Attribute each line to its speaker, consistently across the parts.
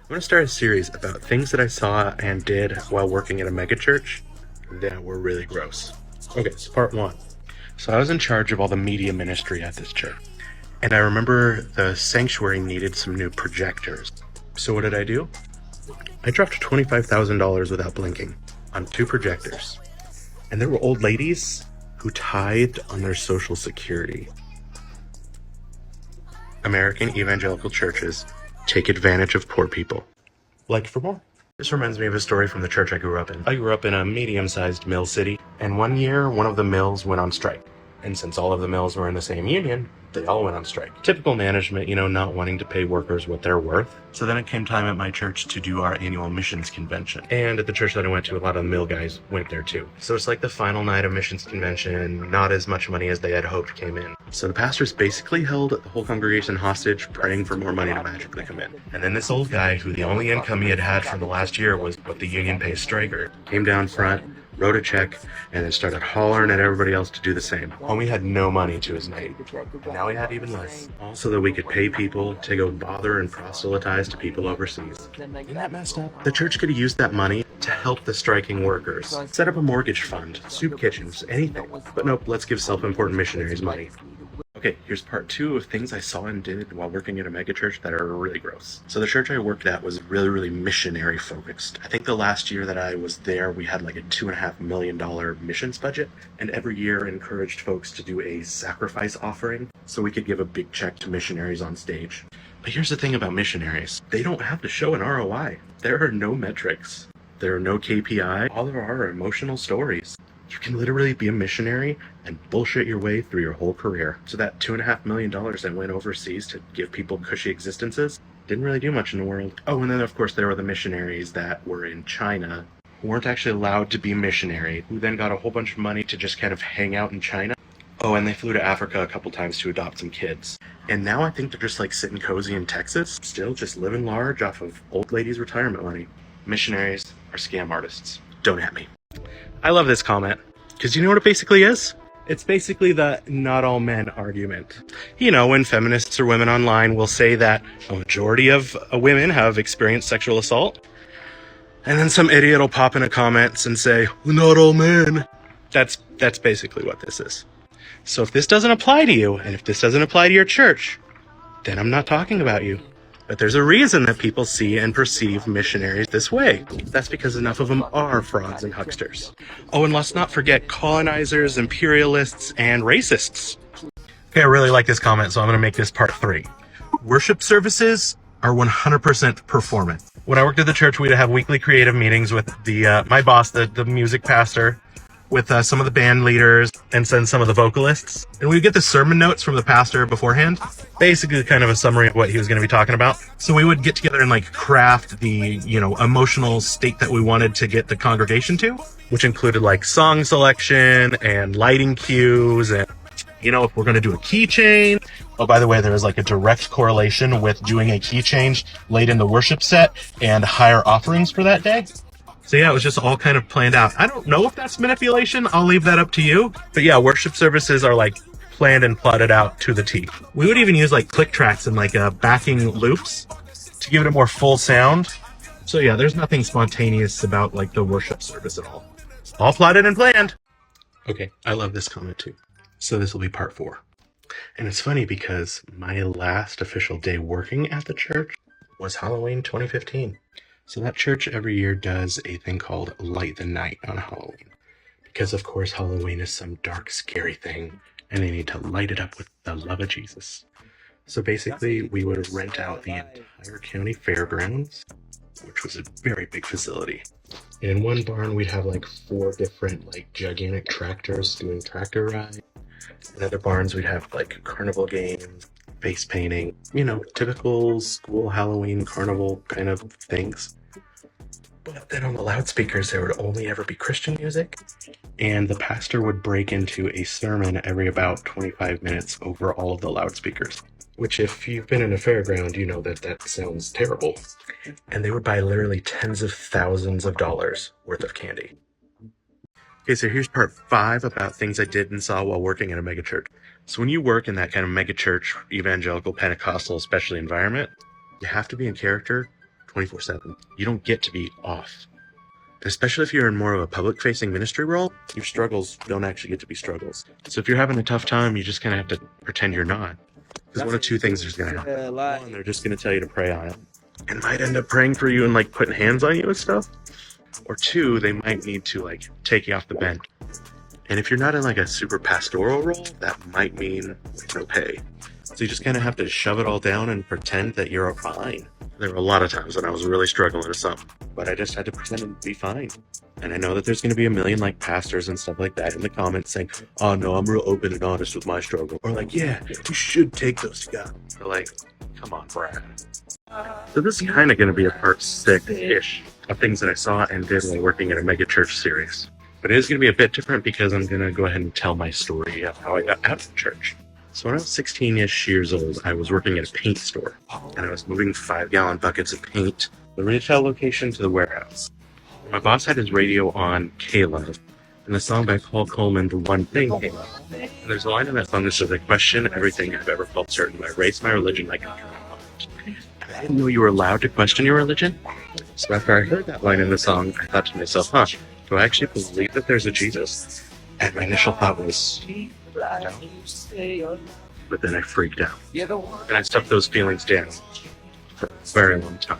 Speaker 1: I'm going to start a series about things that I saw and did while working at a megachurch that were really gross. Okay, so part one. So I was in charge of all the media ministry at this church. And I remember the sanctuary needed some new projectors. So what did I do? I dropped $25,000 without blinking on 2 projectors. And there were old ladies who tithed on their Social Security. American evangelical churches take advantage of poor people. Like for more. This reminds me of a story from the church I grew up in. I grew up in a medium-sized mill city, and one year one of the mills went on strike. And since all of the mills were in the same union, they all went on strike. Typical management, not wanting to pay workers what they're worth. So then it came time at my church to do our annual missions convention. And at the church that I went to, a lot of the mill guys went there too. So it's like the final night of missions convention, not as much money as they had hoped came in. So the pastors basically held the whole congregation hostage, praying for more money to magically come in. And then this old guy, who the only income he had had for the last year was what the union pays striker, came down front, wrote a check, and then started hollering at everybody else to do the same. Homie had no money to his name, and now he had even less. All so that we could pay people to go bother and proselytize to people overseas. Isn't that messed up? The church could have used that money to help the striking workers. Set up a mortgage fund, soup kitchens, anything. But nope, let's give self-important missionaries money. Okay, here's part 2 of things I saw and did while working at a megachurch that are really gross. So the church I worked at was really missionary focused. I think the last year that I was there, we had like a $2.5 million missions budget, and every year encouraged folks to do a sacrifice offering so we could give a big check to missionaries on stage. But here's the thing about missionaries. They don't have to show an ROI. There are no metrics. There are no KPI. All there are emotional stories. You can literally be a missionary and bullshit your way through your whole career. So that $2.5 million that went overseas to give people cushy existences didn't really do much in the world. Oh, and then of course there were the missionaries that were in China who weren't actually allowed to be missionary, who then got a whole bunch of money to just kind of hang out in China. Oh, and they flew to Africa a couple times to adopt some kids. And now I think they're just like sitting cozy in Texas, still just living large off of old ladies' retirement money. Missionaries are scam artists. Don't at me. I love this comment, because you know what it basically is? It's basically the not all men argument. When feminists or women online will say that a majority of women have experienced sexual assault, and then some idiot will pop into comments and say, well, not all men. That's basically what this is. So if this doesn't apply to you, and if this doesn't apply to your church, then I'm not talking about you. But there's a reason that people see and perceive missionaries this way. That's because enough of them are frauds and hucksters. Oh, and let's not forget colonizers, imperialists, and racists. Okay, I really like this comment, so I'm going to make this part 3. Worship services are 100% performance. When I worked at the church, we'd have weekly creative meetings with my boss, the music pastor, with some of the band leaders, and then some of the vocalists. And we'd get the sermon notes from the pastor beforehand, basically kind of a summary of what he was going to be talking about. So we would get together and craft the, emotional state that we wanted to get the congregation to, which included song selection and lighting cues and, if we're going to do a key change. Oh, by the way, there is a direct correlation with doing a key change late in the worship set and higher offerings for that day. So yeah, it was just all kind of planned out. I don't know if that's manipulation. I'll leave that up to you. But yeah, worship services are planned and plotted out to the T. We would even use click tracks and backing loops to give it a more full sound. So yeah, there's nothing spontaneous about the worship service at all. It's all plotted and planned. Okay, I love this comment too. So this will be part 4. And it's funny because my last official day working at the church was Halloween 2015. So that church every year does a thing called Light the Night on Halloween. Because of course Halloween is some dark, scary thing, and they need to light it up with the love of Jesus. So basically we would rent out the entire county fairgrounds, which was a very big facility. And in one barn we'd have 4 different gigantic tractors doing tractor rides. In other barns we'd have carnival games, face painting, typical school Halloween carnival kind of things. But then on the loudspeakers, there would only ever be Christian music, and the pastor would break into a sermon every about 25 minutes over all of the loudspeakers, which if you've been in a fairground, you know that sounds terrible. And they would buy literally tens of thousands of dollars worth of candy. Okay, so here's part 5 about things I did and saw while working at a megachurch. So when you work in that kind of megachurch, evangelical, Pentecostal, especially environment, you have to be in character 24/7. You don't get to be off. Especially if you're in more of a public-facing ministry role, your struggles don't actually get to be struggles. So if you're having a tough time, you just kind of have to pretend you're not. Because one of two things is going to happen. One, they're just going to tell you to pray on it, and might end up praying for you and like putting hands on you and stuff. Or two, they might need to like take you off the bench. And if you're not in like a super pastoral role, that might mean no pay. So you just kind of have to shove it all down and pretend that you're fine. There were a lot of times when I was really struggling with something, but I just had to pretend to be fine. And I know that there's going to be a million like pastors and stuff like that in the comments saying, oh no, I'm real open and honest with my struggle. Or like, yeah, you should take those guys. They're like, come on, Brad. So this is kind of going to be a part 6-ish of things that I saw and did while working at a megachurch series. But it is going to be a bit different because I'm going to go ahead and tell my story of how I got out of church. So when I was 16-ish years old, I was working at a paint store, and I was moving 5-gallon buckets of paint from the retail location to the warehouse. My boss had his radio on K-Love, and the song by Paul Coleman, The One Thing, came up. And there's a line in that song that says, I question everything I've ever felt certain, my race, my religion, my country, my heart. I didn't know you were allowed to question your religion. So after I heard that line in the song, I thought to myself, do I actually believe that there's a Jesus? And my initial thought was, no. But then I freaked out. And I stuffed those feelings down for a very long time.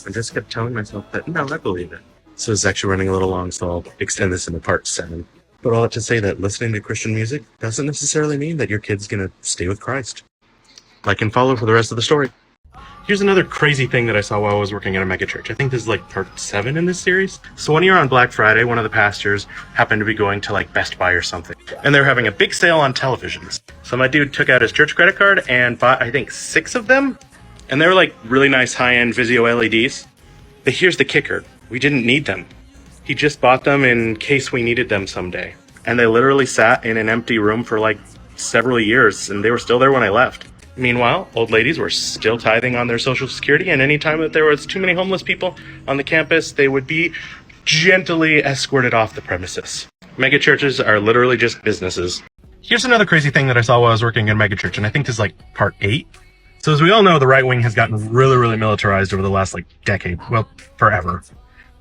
Speaker 1: I just kept telling myself that, no, I believe it. So it's actually running a little long, so I'll extend this into part 7. But all that to say that listening to Christian music doesn't necessarily mean that your kid's going to stay with Christ. Like and follow for the rest of the story. Here's another crazy thing that I saw while I was working at a megachurch. I think this is like part 7 in this series. So one year on Black Friday, one of the pastors happened to be going to like Best Buy or something. And they were having a big sale on televisions. So my dude took out his church credit card and bought, I think, 6 of them. And they were like really nice high-end Vizio LEDs. But here's the kicker. We didn't need them. He just bought them in case we needed them someday. And they literally sat in an empty room for like several years, and they were still there when I left. Meanwhile, old ladies were still tithing on their Social Security, and anytime that there was too many homeless people on the campus, they would be gently escorted off the premises. Megachurches are literally just businesses. Here's another crazy thing that I saw while I was working in a megachurch, and I think this is like part 8. So as we all know, the right wing has gotten really, really militarized over the last like decade. Well, forever.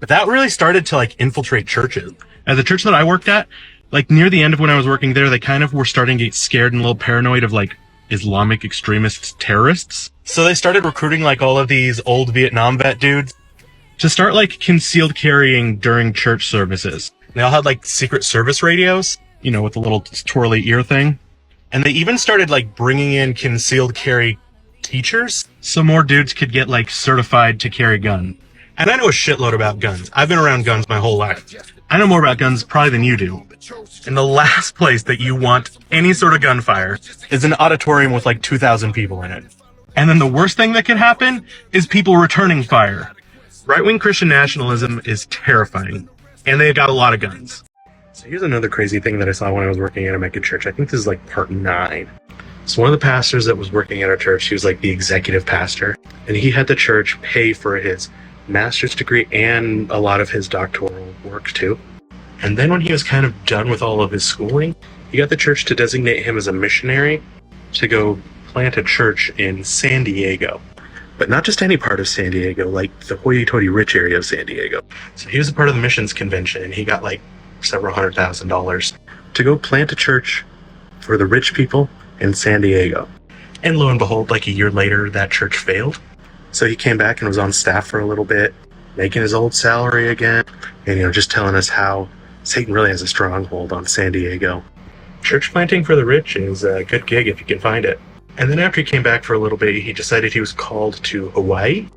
Speaker 1: But that really started to like infiltrate churches. At the church that I worked at, like near the end of when I was working there, they kind of were starting to get scared and a little paranoid of like Islamic extremist terrorists. So they started recruiting like all of these old Vietnam vet dudes to start like concealed carrying during church services. They all had like secret service radios, you know, with the little twirly ear thing. And they even started like bringing in concealed carry teachers so more dudes could get like certified to carry guns. And I know a shitload about guns. I've been around guns my whole life. I know more about guns probably than you do. And the last place that you want any sort of gunfire is an auditorium with like 2,000 people in it. And then the worst thing that could happen is people returning fire. Right-wing Christian nationalism is terrifying. And they've got a lot of guns. So here's another crazy thing that I saw when I was working at a megachurch. I think this is like part 9. So one of the pastors that was working at our church, he was like the executive pastor. And he had the church pay for his master's degree and a lot of his doctoral work too. And then when he was kind of done with all of his schooling, he got the church to designate him as a missionary to go plant a church in San Diego. But not just any part of San Diego, like the hoity-toity rich area of San Diego. So he was a part of the missions convention, and he got like several $100,000 to go plant a church for the rich people in San Diego. And lo and behold, like a year later, that church failed. So he came back and was on staff for a little bit, making his old salary again, and, you know, just telling us how Satan really has a stronghold on San Diego. Church planting for the rich is a good gig if you can find it. And then after he came back for a little bit, he decided he was called to Hawaii.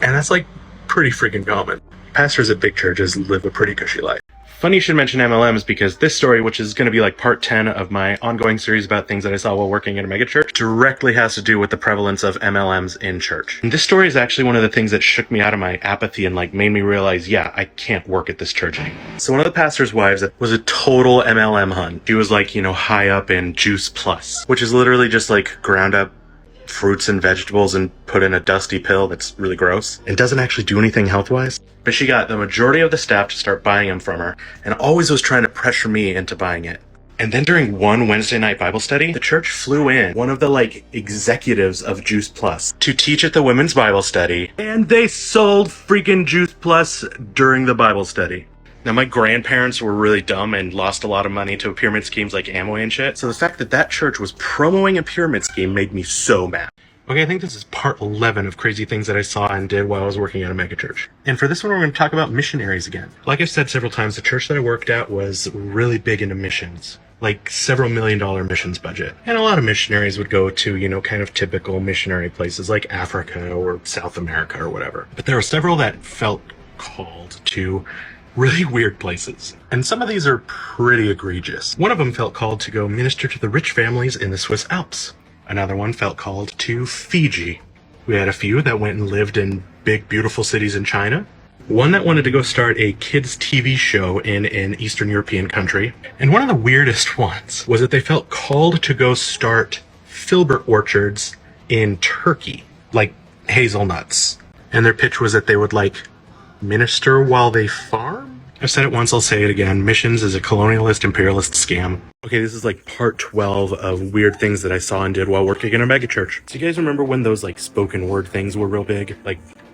Speaker 1: And that's like pretty freaking common. Pastors at big churches live a pretty cushy life. Funny you should mention MLMs because this story, which is going to be like part 10 of my ongoing series about things that I saw while working in a megachurch, directly has to do with the prevalence of MLMs in church. And this story is actually one of the things that shook me out of my apathy and like made me realize, yeah, I can't work at this church anymore. So one of the pastor's wives was a total MLM hun. She was like, you know, high up in Juice Plus, which is literally just like ground up fruits and vegetables and put in a dusty pill that's really gross and doesn't actually do anything health-wise. But she got the majority of the staff to start buying them from her and always was trying to pressure me into buying it. And then during one Wednesday night Bible study, the church flew in one of the executives of Juice Plus to teach at the women's Bible study, and they sold freaking Juice Plus during the Bible study. Now, my grandparents were really dumb and lost a lot of money to pyramid schemes like Amway and shit, so the fact that that church was promoting a pyramid scheme made me so mad. Okay, I think this is part 11 of crazy things that I saw and did while I was working at a megachurch. And for this one, we're going to talk about missionaries again. Like I've said several times, the church that I worked at was really big into missions. Several $1 million missions budget. And a lot of missionaries would go to, kind of typical missionary places like Africa or South America or whatever. But there were several that felt called to really weird places. And some of these are pretty egregious. One of them felt called to go minister to the rich families in the Swiss Alps. Another one felt called to Fiji. We had a few that went and lived in big, beautiful cities in China. One that wanted to go start a kids' TV show in an Eastern European country. And one of the weirdest ones was that they felt called to go start filbert orchards in Turkey, like hazelnuts. And their pitch was that they would minister while they farm? I've said it once, I'll say it again. Missions is a colonialist, imperialist scam. Okay, this is part 12 of weird things that I saw and did while working in a megachurch. So you guys remember when those spoken word things were real big?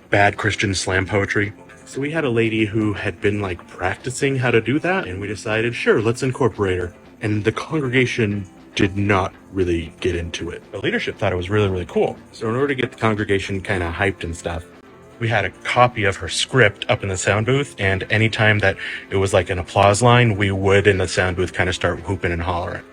Speaker 1: Bad Christian slam poetry? So we had a lady who had been practicing how to do that, and we decided, sure, let's incorporate her. And the congregation did not really get into it. The leadership thought it was really, really cool. So in order to get the congregation kind of hyped and stuff, we had a copy of her script up in the sound booth, and anytime that it was an applause line, we would in the sound booth kind of start whooping and hollering.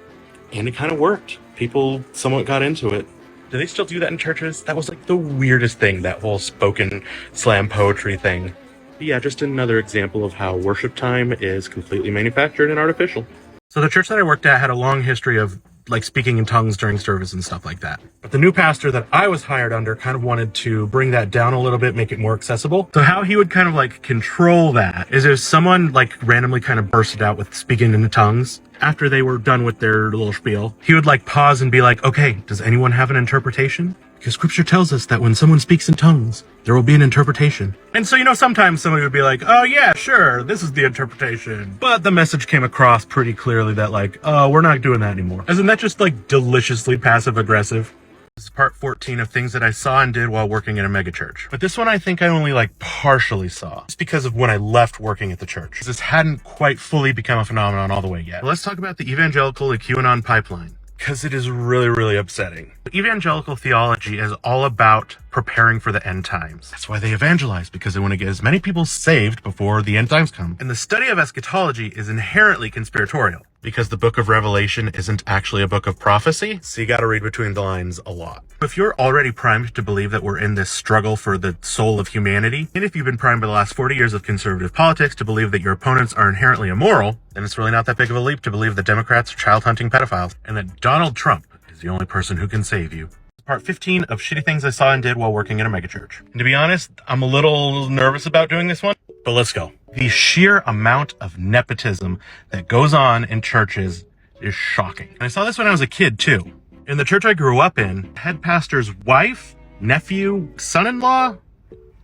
Speaker 1: And it kind of worked. People somewhat got into it. Do they still do that in churches? That was the weirdest thing, that whole spoken slam poetry thing. But yeah, just another example of how worship time is completely manufactured and artificial. So the church that I worked at had a long history of speaking in tongues during service and stuff like that. But the new pastor that I was hired under kind of wanted to bring that down a little bit, make it more accessible. So how he would kind of control that is if someone randomly kind of bursted out with speaking in tongues after they were done with their little spiel, he would pause and be okay, does anyone have an interpretation? Because scripture tells us that when someone speaks in tongues, there will be an interpretation. And so, sometimes somebody would be oh yeah, sure, this is the interpretation. But the message came across pretty clearly that oh, we're not doing that anymore. Isn't that just deliciously passive aggressive? This is part 14 of things that I saw and did while working in a megachurch. But this one I think I only partially saw. It's because of when I left working at the church. This hadn't quite fully become a phenomenon all the way yet. Let's talk about the evangelical QAnon pipeline, because it is really, really upsetting. Evangelical theology is all about preparing for the end times. That's why they evangelize, because they want to get as many people saved before the end times come. And the study of eschatology is inherently conspiratorial, because the book of Revelation isn't actually a book of prophecy, so you gotta read between the lines a lot. If you're already primed to believe that we're in this struggle for the soul of humanity, and if you've been primed by the last 40 years of conservative politics to believe that your opponents are inherently immoral, then it's really not that big of a leap to believe that Democrats are child-hunting pedophiles, and that Donald Trump is the only person who can save you. Part 15 of shitty things I saw and did while working in a megachurch. And to be honest, I'm a little nervous about doing this one, but let's go. The sheer amount of nepotism that goes on in churches is shocking. And I saw this when I was a kid too. In the church I grew up in, head pastor's wife, nephew, son-in-law,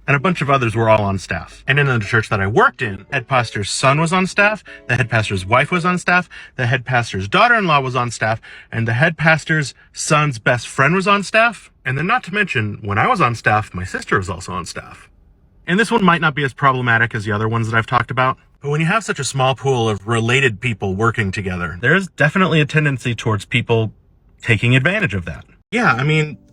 Speaker 1: and a bunch of others were all on staff. And in the church that I worked in, head pastor's son was on staff, the head pastor's wife was on staff, the head pastor's daughter-in-law was on staff, and the head pastor's son's best friend was on staff. And then not to mention, when I was on staff, my sister was also on staff. And this one might not be as problematic as the other ones that I've talked about, but when you have such a small pool of related people working together, there's definitely a tendency towards people taking advantage of that. Yeah,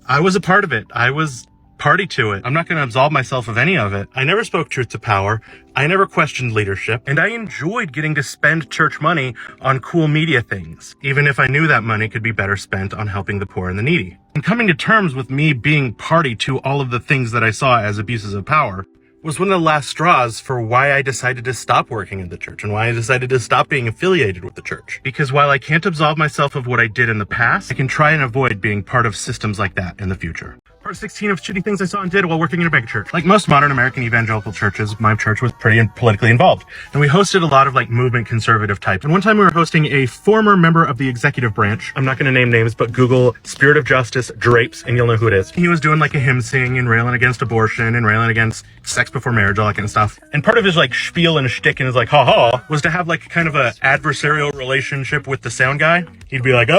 Speaker 1: I was a part of it. I was party to it. I'm not going to absolve myself of any of it. I never spoke truth to power. I never questioned leadership. And I enjoyed getting to spend church money on cool media things, even if I knew that money could be better spent on helping the poor and the needy. And coming to terms with me being party to all of the things that I saw as abuses of power was one of the last straws for why I decided to stop working in the church and why I decided to stop being affiliated with the church. Because while I can't absolve myself of what I did in the past, I can try and avoid being part of systems like that in the future. Part 16 of shitty things I saw and did while working in a megachurch. Like most modern American evangelical churches, my church was pretty politically involved. And we hosted a lot of like movement conservative types. And one time we were hosting a former member of the executive branch. I'm not going to name names, but Google Spirit of Justice Drapes and you'll know who it is. He was doing like a hymn sing and railing against abortion and railing against sex before marriage, all that kind of stuff. And part of his like spiel and shtick and his like ha-ha was to have like kind of a adversarial relationship with the sound guy. He'd be like,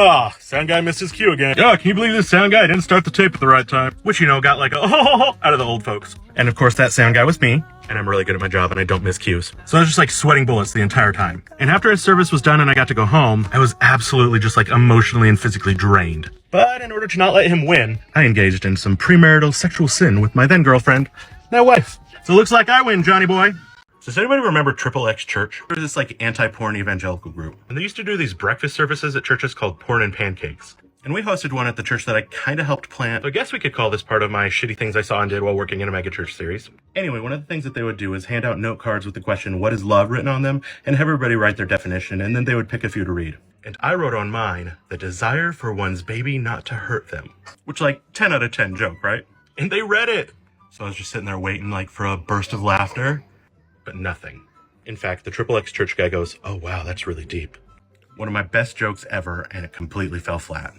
Speaker 1: sound guy missed his cue again. Can you believe this sound guy didn't start the tape at the right time? Which, got like a out of the old folks. And of course that sound guy was me. And I'm really good at my job and I don't miss cues. So I was just like sweating bullets the entire time. And after his service was done and I got to go home, I was absolutely just like emotionally and physically drained. But in order to not let him win, I engaged in some premarital sexual sin with my then girlfriend, now wife. So it looks like I win, Johnny boy. So does anybody remember X Church? There's this like anti-porn evangelical group. And they used to do these breakfast services at churches called Porn and Pancakes. And we hosted one at the church that I kind of helped plant. So I guess we could call this part of my shitty things I saw and did while working in a megachurch series. Anyway, one of the things that they would do is hand out note cards with the question, what is love, written on them, and have everybody write their definition, and then they would pick a few to read. And I wrote on mine, the desire for one's baby not to hurt them. Which, like, 10 out of 10 joke, right? And they read it! So I was just sitting there waiting, like, for a burst of laughter. But nothing. In fact, the X Church guy goes, oh wow, that's really deep. One of my best jokes ever, and it completely fell flat.